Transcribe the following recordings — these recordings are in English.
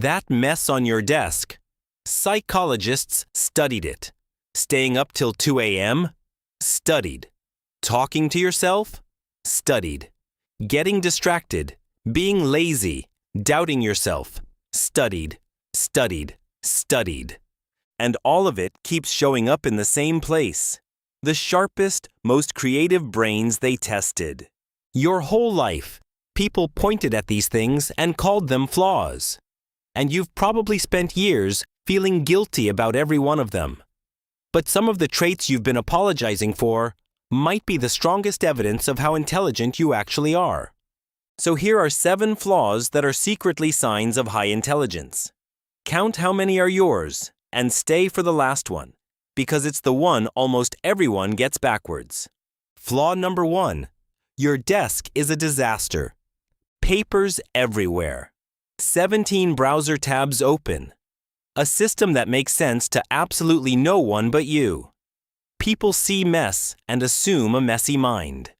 That mess on your desk. Psychologists studied it. Staying up till 2 a.m.? Studied. Talking to yourself? Studied. Getting distracted, being lazy, doubting yourself? Studied, studied, studied. And all of it keeps showing up in the same place. The sharpest, most creative brains they tested. Your whole life, people pointed at these things and called them flaws. And you've probably spent years feeling guilty about every one of them. But some of the traits you've been apologizing for might be the strongest evidence of how intelligent you actually are. So here are 7 flaws that are secretly signs of high intelligence. Count how many are yours and stay for the last one, because it's the one almost everyone gets backwards. Flaw number 1. Your desk is a disaster. Papers everywhere. 17 browser tabs open. A system that makes sense to absolutely no one but you. People see mess and assume a messy mind.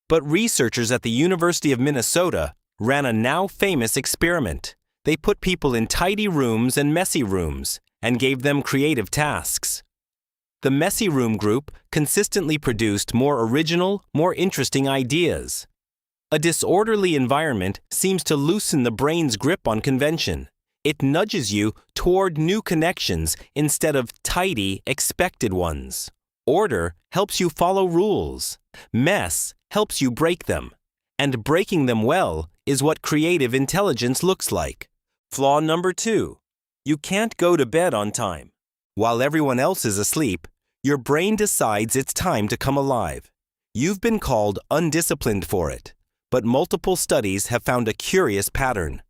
But researchers at the University of Minnesota ran a now famous experiment. They put people in tidy rooms and messy rooms and gave them creative tasks. The messy room group consistently produced more original, more interesting ideas. A disorderly environment seems to loosen the brain's grip on convention. It nudges you toward new connections instead of tidy, expected ones. Order helps you follow rules. Mess helps you break them. And breaking them well is what creative intelligence looks like. Flaw number 2. You can't go to bed on time. While everyone else is asleep, your brain decides it's time to come alive. You've been called undisciplined for it, but multiple studies have found a curious pattern.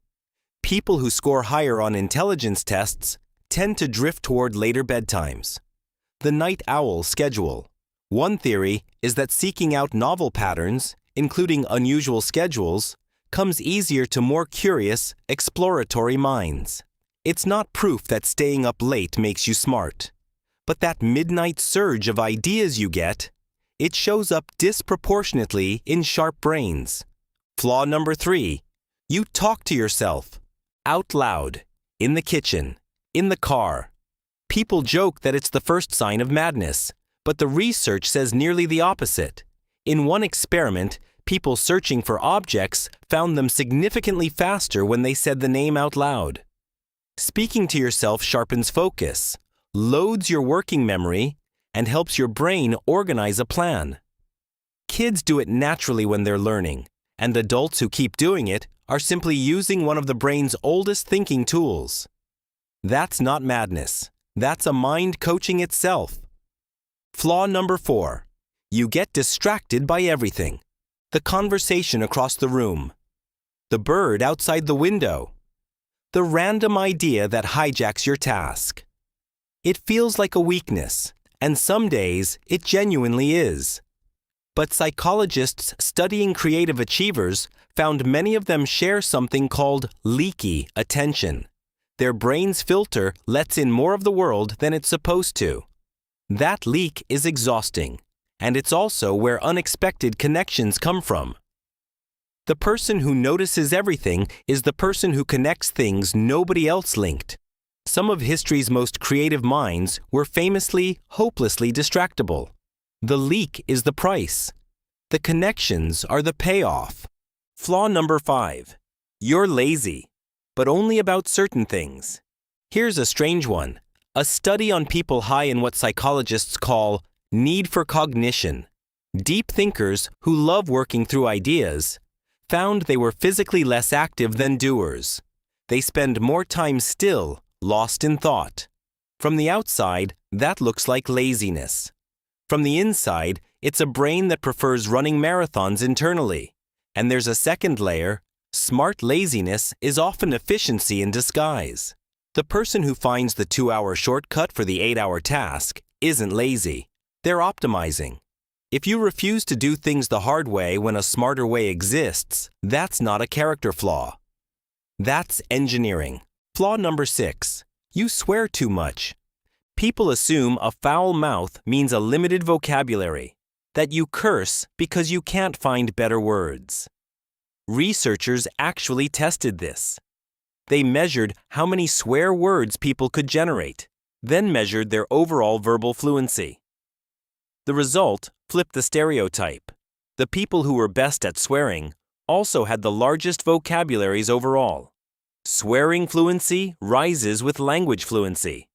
People who score higher on intelligence tests tend to drift toward later bedtimes. The night owl schedule. One theory is that seeking out novel patterns, including unusual schedules, comes easier to more curious, exploratory minds. It's not proof that staying up late makes you smart. But that midnight surge of ideas you get, it shows up disproportionately in sharp brains. Flaw number 3. You talk to yourself. Out loud. In the kitchen. In the car. People joke that it's the first sign of madness, but the research says nearly the opposite. In one experiment, people searching for objects found them significantly faster when they said the name out loud. Speaking to yourself sharpens focus, loads your working memory, and helps your brain organize a plan. Kids do it naturally when they're learning, and adults who keep doing it are simply using one of the brain's oldest thinking tools. That's not madness. That's a mind coaching itself. Flaw number 4. You get distracted by everything. The conversation across the room. The bird outside the window. The random idea that hijacks your task. It feels like a weakness, and some days it genuinely is. But psychologists studying creative achievers found many of them share something called leaky attention. Their brain's filter lets in more of the world than it's supposed to. That leak is exhausting, and it's also where unexpected connections come from. The person who notices everything is the person who connects things nobody else linked. Some of history's most creative minds were famously, hopelessly distractible. The leak is the price. The connections are the payoff. Flaw number 5. You're lazy, but only about certain things. Here's a strange one. A study on people high in what psychologists call need for cognition. Deep thinkers who love working through ideas found they were physically less active than doers. They spend more time still, lost in thought. From the outside, that looks like laziness. From the inside, it's a brain that prefers running marathons internally. And there's a second layer. Smart laziness is often efficiency in disguise. The person who finds the 2-hour shortcut for the 8-hour task isn't lazy. They're optimizing. If you refuse to do things the hard way when a smarter way exists, that's not a character flaw. That's engineering. Flaw number 6. You swear too much. People assume a foul mouth means a limited vocabulary, that you curse because you can't find better words. Researchers actually tested this. They measured how many swear words people could generate, then measured their overall verbal fluency. The result flipped the stereotype. The people who were best at swearing also had the largest vocabularies overall. Swearing fluency rises with language fluency.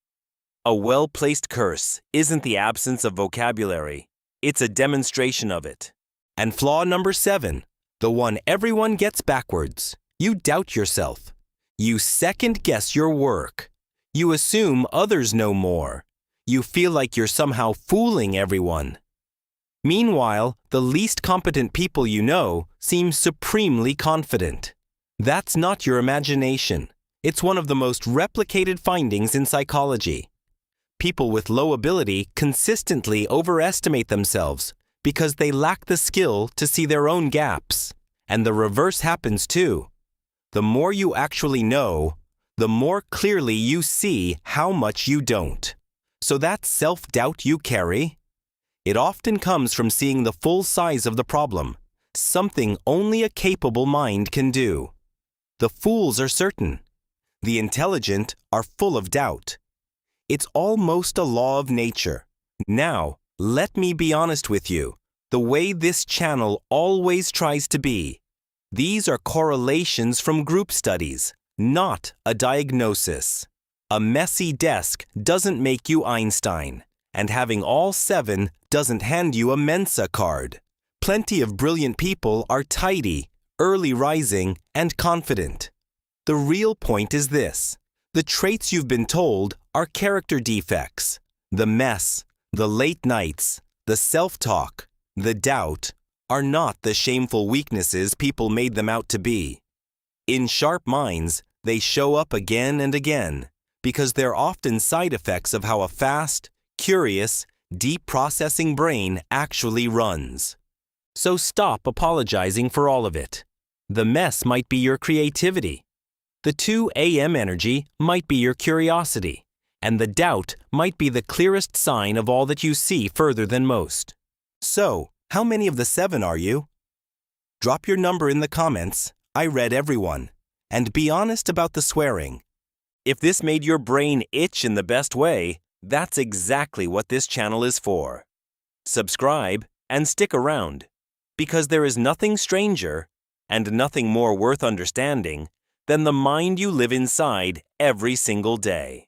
A well-placed curse isn't the absence of vocabulary, it's a demonstration of it. And flaw number 7, the one everyone gets backwards. You doubt yourself. You second-guess your work. You assume others know more. You feel like you're somehow fooling everyone. Meanwhile, the least competent people you know seem supremely confident. That's not your imagination. It's one of the most replicated findings in psychology. People with low ability consistently overestimate themselves because they lack the skill to see their own gaps. And the reverse happens too. The more you actually know, the more clearly you see how much you don't. So that self-doubt you carry, it often comes from seeing the full size of the problem, something only a capable mind can do. The fools are certain. The intelligent are full of doubt. It's almost a law of nature. Now, let me be honest with you, the way this channel always tries to be. These are correlations from group studies, not a diagnosis. A messy desk doesn't make you Einstein, and having all 7 doesn't hand you a Mensa card. Plenty of brilliant people are tidy, early rising, and confident. The real point is this: the traits you've been told are character defects. The mess, the late nights, the self-talk, the doubt are not the shameful weaknesses people made them out to be. In sharp minds, they show up again and again because they're often side effects of how a fast, curious, deep processing brain actually runs. So stop apologizing for all of it. The mess might be your creativity. The 2 a.m. energy might be your curiosity. And the doubt might be the clearest sign of all that you see further than most. So, how many of the 7 are you? Drop your number in the comments. I read everyone. And be honest about the swearing. If this made your brain itch in the best way, that's exactly what this channel is for. Subscribe and stick around, because there is nothing stranger and nothing more worth understanding than the mind you live inside every single day.